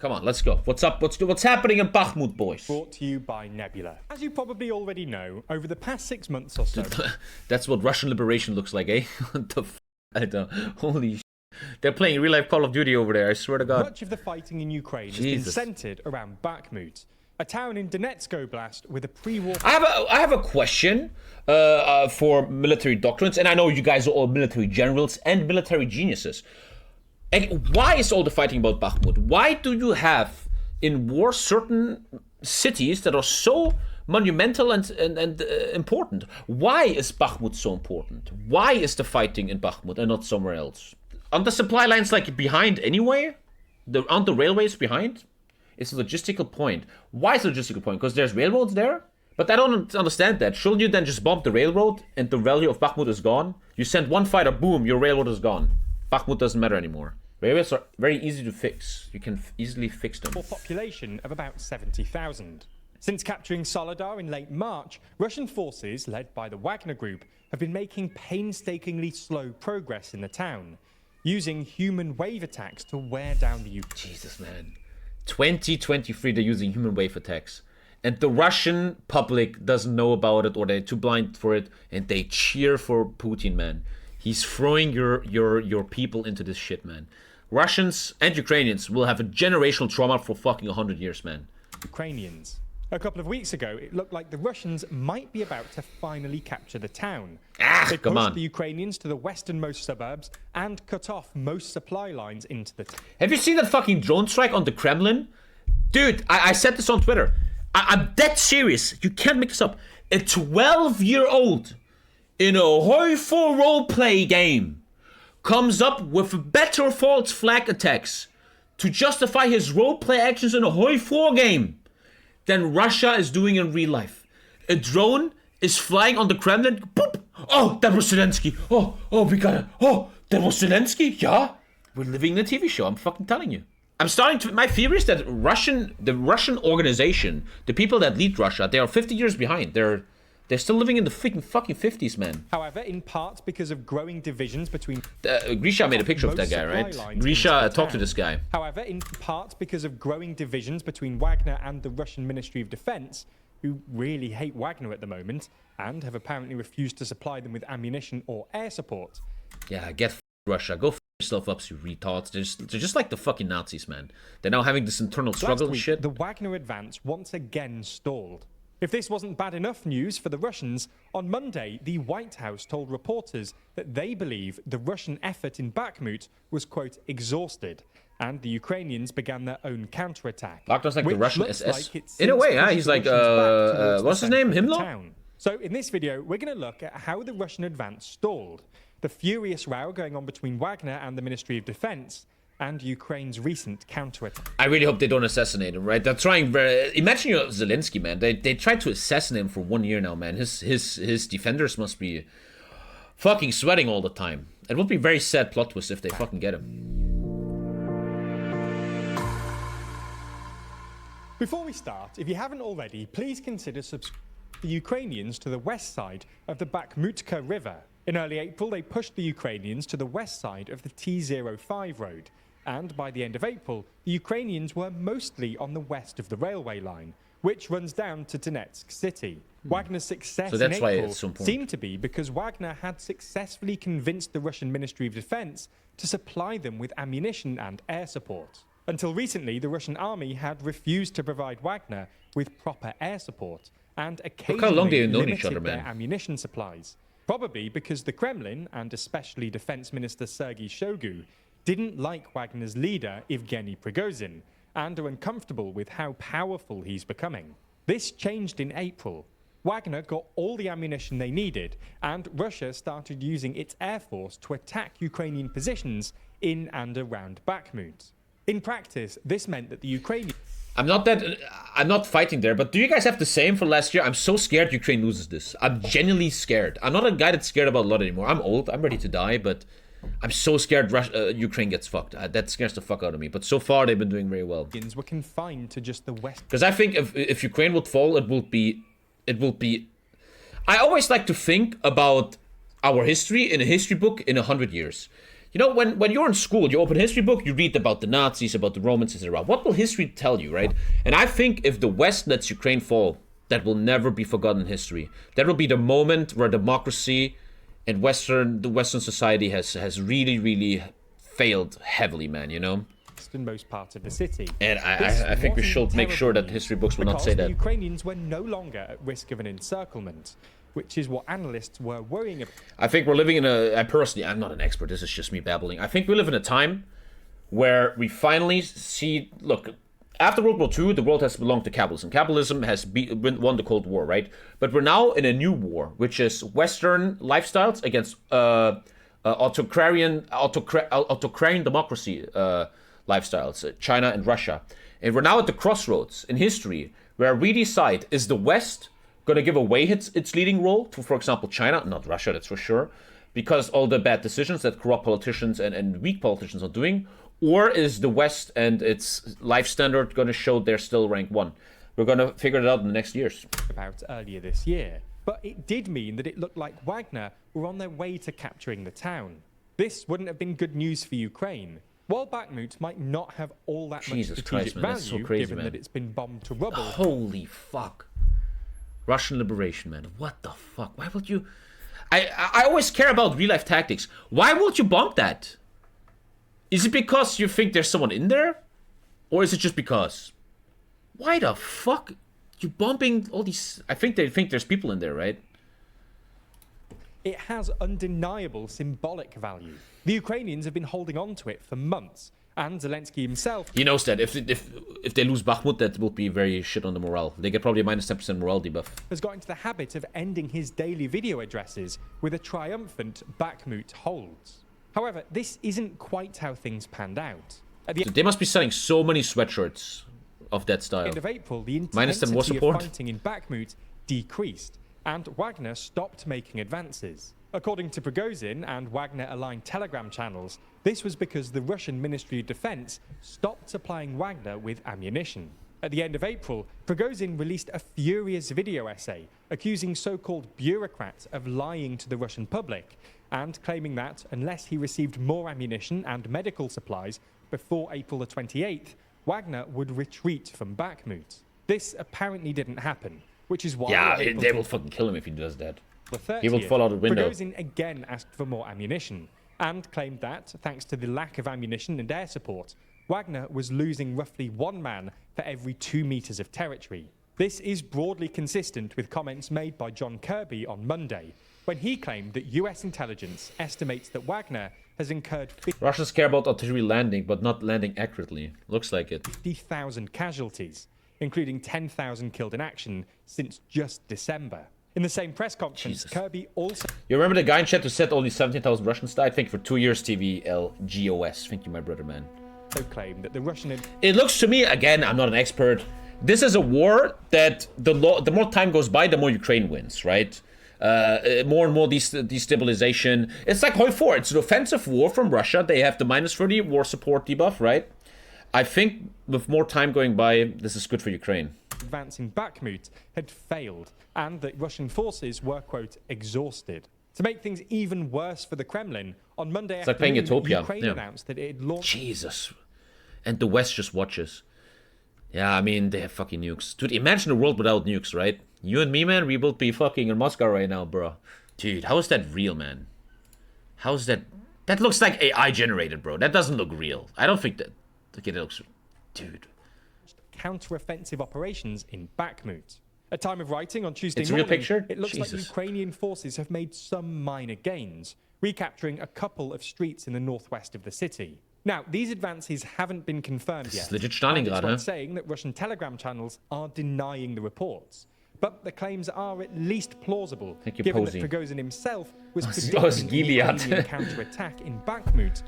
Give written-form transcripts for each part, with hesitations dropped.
Come on, let's go. What's up? What's happening in Bakhmut, boys? Brought to you by Nebula. As you probably already know, over the past 6 months or so... That's what Russian liberation looks like, eh? What the f***? I don't... Holy sh**. They're playing real-life Call of Duty over there, I swear to God. Much of the fighting in Ukraine has been centered around Bakhmut, a town in Donetsk Oblast with a pre-war... I have a question for military doctrines, and I know you guys are all military generals and military geniuses. And why is all the fighting about Bakhmut? Why do you have in war certain cities that are so monumental and important? Why is Bakhmut so important? Why is the fighting in Bakhmut and not somewhere else? Aren't the supply lines like behind anyway? Aren't the railways behind? It's a logistical point. Why is it a logistical point? Because there's railroads there? But I don't understand that. Shouldn't you then just bomb the railroad and the value of Bakhmut is gone? You send one fighter, boom, your railroad is gone. Bakhmut doesn't matter anymore. Railways are very easy to fix. You can easily fix them. For a population of about 70,000. Since capturing Soledar in late March, Russian forces, led by the Wagner group, have been making painstakingly slow progress in the town, using human wave attacks to wear down the Ukraine. Jesus, man. 2023, they're using human wave attacks. And the Russian public doesn't know about it, or they're too blind for it, and they cheer for Putin, man. He's throwing your people into this shit, man. Russians and Ukrainians will have a generational trauma for fucking 100 years, man. Ukrainians. A couple of weeks ago, it looked like the Russians might be about to finally capture the town. They pushed the Ukrainians to the westernmost suburbs and cut off most supply lines into the town. Have you seen that fucking drone strike on the Kremlin? Dude, I said this on Twitter. I'm dead serious. You can't make this up. A 12-year-old in a HOI4 roleplay game comes up with better false flag attacks to justify his roleplay actions in a HOI4 game than Russia is doing in real life. A drone is flying on the Kremlin. Boop. Oh, that was Zelensky. Oh, we got it. Oh, that was Zelensky. Yeah, we're living in a TV show. I'm fucking telling you. I'm starting to. My fear is that the Russian organization, the people that lead Russia, they are 50 years behind. They're still living in the fucking 50s, man. However, in part because of growing divisions between... Grisha made a picture of that guy, right? Grisha talked to this guy. However, in part because of growing divisions between Wagner and the Russian Ministry of Defense, who really hate Wagner at the moment, and have apparently refused to supply them with ammunition or air support. Yeah, get Russia. Go yourself up, you retards. They're just like the fucking Nazis, man. They're now having this internal struggle and shit. The Wagner advance once again stalled. If this wasn't bad enough news for the Russians, on Monday, the White House told reporters that they believe the Russian effort in Bakhmut was, quote, exhausted, and the Ukrainians began their own counterattack. Wagner's like the Russian SS. Like in a way, yeah, he's like, what's his name? Himmler? So in this video, we're going to look at how the Russian advance stalled, the furious row going on between Wagner and the Ministry of Defense, and Ukraine's recent counterattack. I really hope they don't assassinate him, right? They're trying imagine you're Zelensky, man. They tried to assassinate him for 1 year now, man. His defenders must be fucking sweating all the time. It would be very sad plot twist if they fucking get him. Before we start, if you haven't already, please consider subscribing the Ukrainians to the west side of the Bakhmutka River. In early April, they pushed the Ukrainians to the west side of the T05 road. And by the end of April, the Ukrainians were mostly on the west of the railway line, which runs down to Donetsk city. Wagner's success in April seemed to be because Wagner had successfully convinced the Russian Ministry of Defense to supply them with ammunition and air support. Until recently, the Russian army had refused to provide Wagner with proper air support and occasionally limited their ammunition supplies. Probably because the Kremlin, and especially Defense Minister Sergei Shoigu, didn't like Wagner's leader, Evgeny Prigozhin, and are uncomfortable with how powerful he's becoming. This changed in April. Wagner got all the ammunition they needed, and Russia started using its air force to attack Ukrainian positions in and around Bakhmut. In practice, this meant that the Ukrainians... I'm not fighting there, but do you guys have the same for last year? I'm so scared Ukraine loses this. I'm genuinely scared. I'm not a guy that's scared about a lot anymore. I'm old, I'm ready to die, but I'm so scared Ukraine gets fucked. That scares the fuck out of me. But so far, they've been doing very well. ...were confined to just the west. Because I think if Ukraine would fall, it will be... I always like to think about our history in a history book in 100 years. You know, when you're in school, you open a history book, you read about the Nazis, about the Romans, etc. What will history tell you, right? And I think if the West lets Ukraine fall, that will never be forgotten in history. That will be the moment where democracy and the Western society has really, really failed heavily, man, you know? Westernmost part of the city. And I think we should make sure that history books will not say that. The Ukrainians were no longer at risk of an encirclement, which is what analysts were worrying about. I think we're living in I'm not an expert, this is just me babbling. I think we live in a time where we finally see, look, after World War II, the world has belonged to capitalism. Capitalism has won the Cold War, right? But we're now in a new war, which is Western lifestyles against autocratian democracy lifestyles, China and Russia. And we're now at the crossroads in history where we decide, is the West going to give away its leading role to, for example, China? Not Russia, that's for sure. Because all the bad decisions that corrupt politicians and weak politicians are doing. Or is the West and its life standard going to show they're still rank 1? We're going to figure it out in the next years. About earlier this year. But it did mean that it looked like Wagner were on their way to capturing the town. This wouldn't have been good news for Ukraine. While Bakhmut might not have all that much strategic value, given that it's been bombed to rubble. Holy fuck. Russian liberation, man. What the fuck? Why would you... I always care about real-life tactics. Why would you bomb that? Is it because you think there's someone in there? Or is it just because? Why the fuck? You bombing all these... I think they think there's people in there, right? It has undeniable symbolic value. The Ukrainians have been holding on to it for months. And Zelensky himself... He knows that if they lose Bakhmut, that will be very shit on the morale. They get probably a minus 10% morale debuff. ...has got into the habit of ending his daily video addresses with a triumphant Bakhmut holds. However, this isn't quite how things panned out. They must be selling so many sweatshirts of that style. At the end of April, the intensity of fighting in Bakhmut decreased, and Wagner stopped making advances. According to Prigozhin and Wagner-aligned Telegram channels, this was because the Russian Ministry of Defense stopped supplying Wagner with ammunition. At the end of April, Prigozhin released a furious video essay accusing so-called bureaucrats of lying to the Russian public and claiming that unless he received more ammunition and medical supplies before April the 28th, Wagner would retreat from Bakhmut. This apparently didn't happen, which is why... Yeah, they will fucking kill him if he does that. The 30th, he will fall out of the window. Prigozhin again asked for more ammunition and claimed that, thanks to the lack of ammunition and air support, Wagner was losing roughly 1 man for every 2 meters of territory. This is broadly consistent with comments made by John Kirby on Monday, when he claimed that US intelligence estimates that Wagner has incurred Russians care about artillery landing, but not landing accurately. Looks like it. 50,000 casualties, including 10,000 killed in action since just December. In the same press conference, Kirby also... You remember the guy in chat who said only 17,000 Russians died? Thank you for 2 years, TVLGOS. Thank you, my brother, man. ...claimed that the Russian... It looks to me, again, I'm not an expert, this is a war that the more time goes by, the more Ukraine wins, right? More and more destabilization. It's like HOI4. It's an offensive war from Russia. They have the minus 30 war support debuff, right? I think with more time going by, this is good for Ukraine. Advancing Bakhmut had failed, and that Russian forces were, quote, exhausted. To make things even worse for the Kremlin, on Monday it's afternoon, like Utopia. Ukraine announced that it had launched... Jesus. And the West just watches. Yeah, I mean, they have fucking nukes. Dude, imagine a world without nukes, right? You and me, man, we will be fucking in Moscow right now, bro. Dude, how is that real, man? How is that... That looks like AI generated, bro. That doesn't look real. I don't think that... Okay, that looks... Dude. Counter-offensive operations in Bakhmut. At time of writing on Tuesday morning, morning, picture? It looks like Ukrainian forces have made some minor gains, recapturing a couple of streets in the northwest of the city. Now, these advances haven't been confirmed yet. It's legit Stalingrad, huh? Saying that Russian Telegram channels are denying the reports. But the claims are at least plausible, given that Prigozhin himself was predicting a counter-attack in Bakhmut.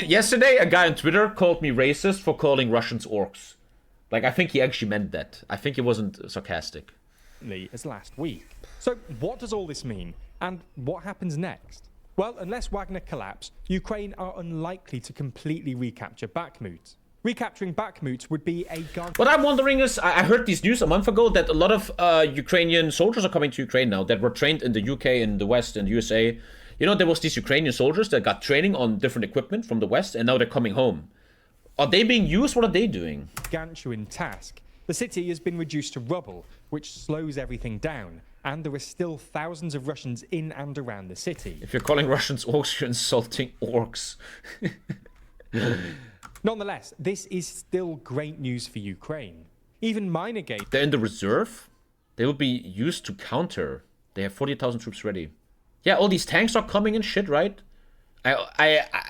Yesterday, a guy on Twitter called me racist for calling Russians orcs. Like, I think he actually meant that. I think he wasn't sarcastic. As last week. So, what does all this mean? And what happens next? Well, unless Wagner collapse, Ukraine are unlikely to completely recapture Bakhmut. Recapturing Bakhmut would be a... What I'm wondering is, I heard this news a month ago that a lot of Ukrainian soldiers are coming to Ukraine now that were trained in the UK, in the West, and USA. You know, there was these Ukrainian soldiers that got training on different equipment from the West, and now they're coming home. Are they being used? What are they doing? Gargantuan task. The city has been reduced to rubble, which slows everything down, and there are still thousands of Russians in and around the city. If you're calling Russians orcs, you're insulting orcs. Nonetheless, this is still great news for Ukraine. Even minor gains. They're in the reserve. They will be used to counter. They have 40,000 troops ready. Yeah, all these tanks are coming and shit, right?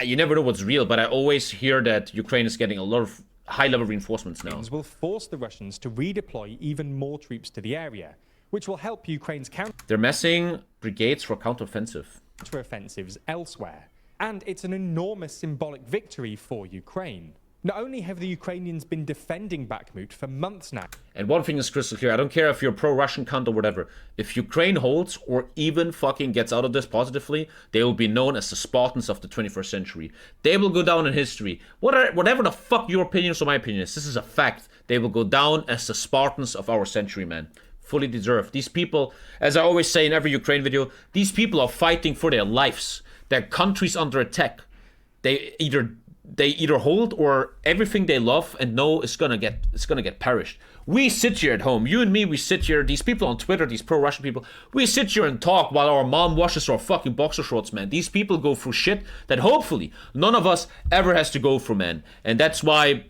You never know what's real, but I always hear that Ukraine is getting a lot of high-level reinforcements now. Will force the Russians to redeploy even more troops to the area, which will help Ukraine's They're massing brigades for counteroffensives elsewhere. And it's an enormous symbolic victory for Ukraine. Not only have the Ukrainians been defending Bakhmut for months now. And one thing is crystal clear. I don't care if you're pro-Russian cunt or whatever. If Ukraine holds or even fucking gets out of this positively, they will be known as the Spartans of the 21st century. They will go down in history. Whatever the fuck your opinions or my opinion is, this is a fact. They will go down as the Spartans of our century, man. Fully deserved. These people, as I always say in every Ukraine video, these people are fighting for their lives. Their country's under attack. They either hold or everything they love and know is gonna get perished. We sit here at home, you and me, we sit here, these people on Twitter, these pro-Russian people, we sit here and talk while our mom washes our fucking boxer shorts, man. These people go through shit that hopefully none of us ever has to go through, man. And that's why,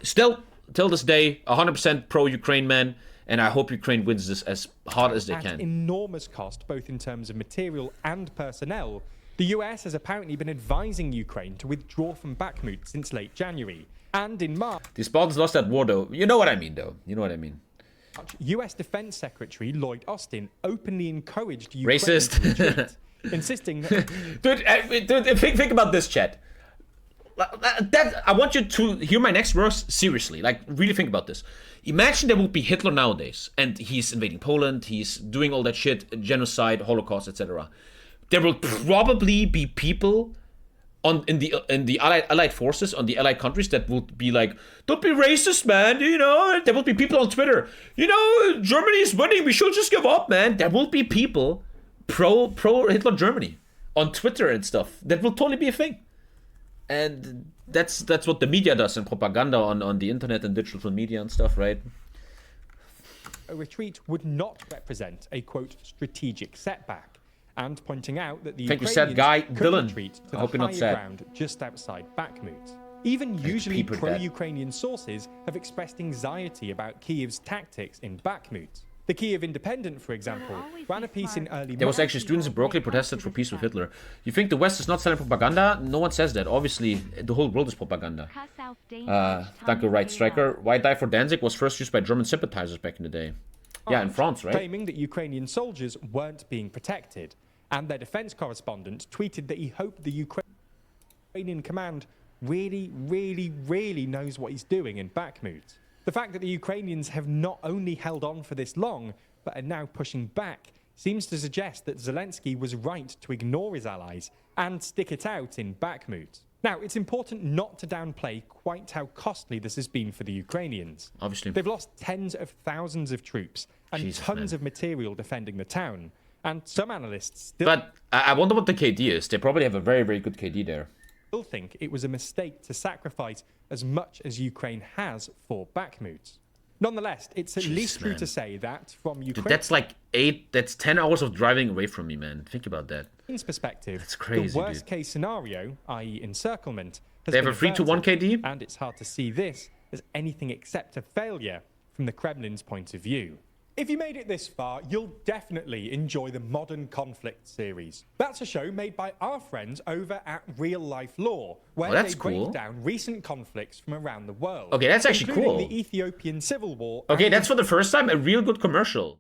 still, till this day, 100% pro-Ukraine, man. And I hope Ukraine wins this as hard as they can. At enormous cost, both in terms of material and personnel, the US has apparently been advising Ukraine to withdraw from Bakhmut since late January. And in March... The Spartans lost that war, though. You know what I mean, though. You know what I mean. US Defense Secretary Lloyd Austin openly encouraged Ukraine racist. to retreat, insisting that... Dude, think about this, chat. I want you to hear my next verse seriously. Like, really think about this. Imagine there would be Hitler nowadays, and he's invading Poland, he's doing all that shit, genocide, Holocaust, etc. There will probably be people in the allied forces, on the allied countries, that will be like, don't be racist, man, you know. There will be people on Twitter, you know, Germany is winning, we should just give up, man. There will be people pro Hitler Germany on Twitter and stuff. That will totally be a thing. And that's what the media does, and propaganda on the internet and digital media and stuff, right? A retreat would not represent a, quote, strategic setback, and pointing out that the Ukrainians could retreat to the higher ground just outside Bakhmut. Even usually pro-Ukrainian sources have expressed anxiety about Kyiv's tactics in Bakhmut. The Kyiv Independent, for example, ran a piece in early March. There was actually students in Berkeley protested for peace with Hitler. You think the West is not selling propaganda? No one says that. Obviously, the whole world is propaganda. Danke, right striker. Why die for Danzig was first used by German sympathizers back in the day. Yeah, in France, right? Claiming that Ukrainian soldiers weren't being protected. And their defense correspondent tweeted that he hoped the Ukrainian command really knows what he's doing in Bakhmut. The fact that the Ukrainians have not only held on for this long, but are now pushing back, seems to suggest that Zelensky was right to ignore his allies and stick it out in Bakhmut. Now, it's important not to downplay quite how costly this has been for the Ukrainians. Obviously. They've lost tens of thousands of troops and tons of material defending the town. And some analysts still... But I wonder what the KD is. They probably have a very good KD there. Still think it was a mistake to sacrifice as much as Ukraine has for Bakhmut. Nonetheless, it's at least true to say that from Ukraine... Dude, that's 10 hours of driving away from me, man. Think about that. Perspective, that's crazy, the worst case scenario, i.e. encirclement, has they have a 3-to-1 KD? And it's hard to see this as anything except a failure from the Kremlin's point of view. If you made it this far, you'll definitely enjoy the Modern Conflict series. That's a show made by our friends over at Real Life Law, where they break down recent conflicts from around the world. Okay, that's actually cool. The Ethiopian Civil War. Okay, that's for the first time a real good commercial.